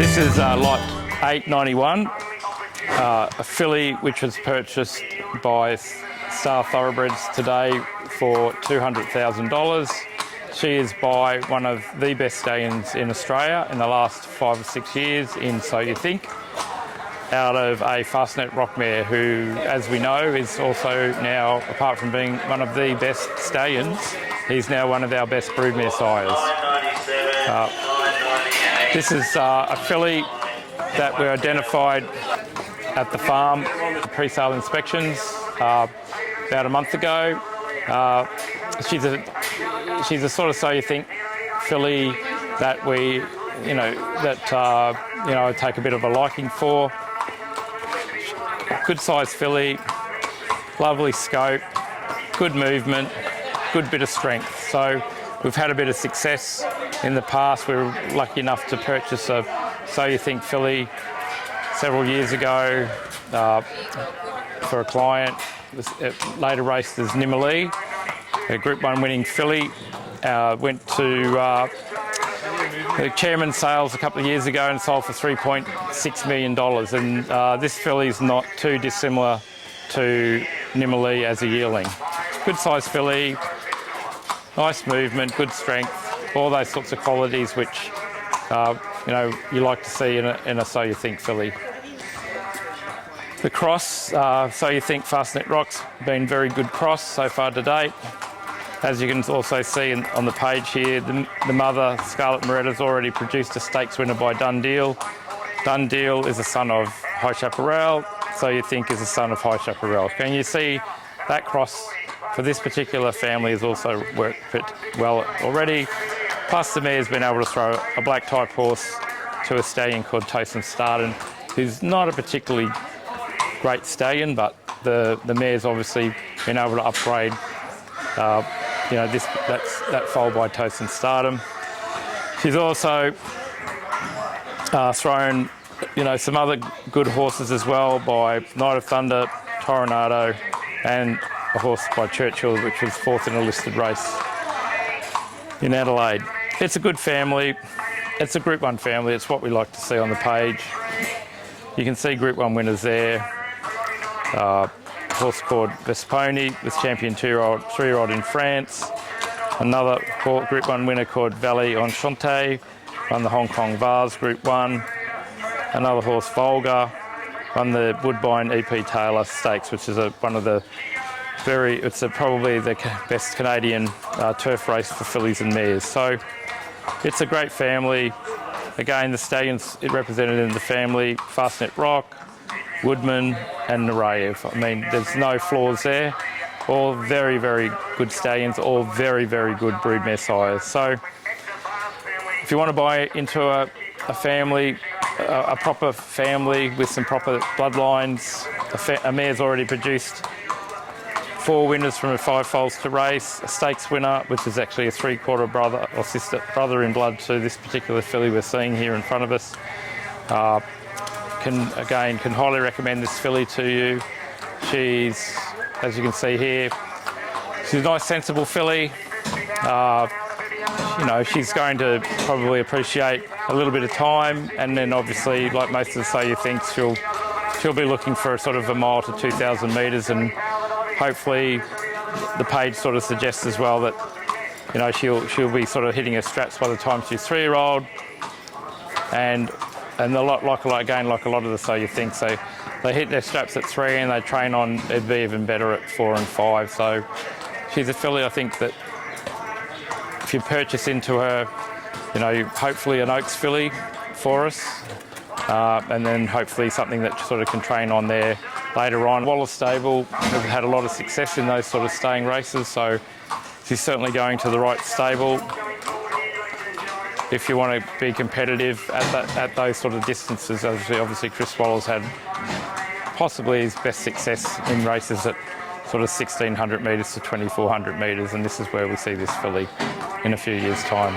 This is lot 891, a filly which was purchased by Star Thoroughbreds today for $200,000. She is by one of the best stallions in Australia in the last 5 or 6 years in So You Think, out of a Fastnet Rock mare who, as we know, is also now, apart from being one of the best stallions, he's now one of our best broodmare sires. This is a filly that we identified at the farm for pre-sale inspections about a month ago. She's a sort of So You Think filly that we, I take a bit of a liking for. Good sized filly, lovely scope, good movement, good bit of strength. So we've had a bit of success in the past. We were lucky enough to purchase a So You Think filly several years ago for a client. It later raced as Nimali, a Group 1 winning filly. Went to the chairman's sales a couple of years ago and sold for $3.6 million. And this filly is not too dissimilar to Nimali as a yearling. Good sized filly, nice movement, good strength, all those sorts of qualities which you like to see in a So You Think filly. The cross, So You Think Fastnet Rock's been very good cross so far to date. As you can also see on the page here, the mother, Scarlet Moretta's already produced a stakes winner by Done Deal. Done Deal is a son of High Chaparral, So You Think is a son of High Chaparral. Can you see that cross for this particular family has also worked well already. Plus the mare's been able to throw a black type horse to a stallion called Toast and Stardom, who's not a particularly great stallion, but the mare's obviously been able to upgrade that foal by Toast and Stardom. She's also thrown some other good horses as well by Night of Thunder, Toronado, and a horse by Churchill, which was fourth in a listed race in Adelaide. It's a good family. It's a Group 1 family. It's what we like to see on the page. You can see Group 1 winners there. A horse called Vesponi was champion 3-year-old in France. Another Group 1 winner called Valley Enchante won the Hong Kong Vase Group 1. Another horse, Volga, won the Woodbine EP Taylor Stakes, which is probably the best Canadian turf race for fillies and mares. So it's a great family. Again, the stallions represented in the family, Fastnet Rock, Woodman and Nureyev. I mean, there's no flaws there. All very, very good stallions, all very, very good broodmare sires. So if you want to buy into a family, a proper family with some proper bloodlines, a mare's already produced 4 winners from a 5 foals to race, a stakes winner, which is actually a 3/4 brother or sister, brother in blood to this particular filly we're seeing here in front of us. Can highly recommend this filly to you. She's, as you can see here, she's a nice sensible filly. She's going to probably appreciate a little bit of time, and then obviously, like most of the So You Thinks, she'll be looking for a sort of a mile to 2,000 metres, and hopefully the page sort of suggests as well that she'll be sort of hitting her straps by the time she's 3-year-old, and a lot like a lot of the So You Think, so they hit their straps at 3 and they train on, it'd be even better at 4 and 5. So she's a filly, I think, that if you purchase into her, hopefully an Oaks filly for us, and then hopefully something that sort of can train on there later on. Wallace Stable have had a lot of success in those sort of staying races, so she's certainly going to the right stable. If you want to be competitive at those sort of distances, obviously Chris Waller's had possibly his best success in races at sort of 1,600 metres to 2,400 metres, and this is where we see this filly in a few years' time.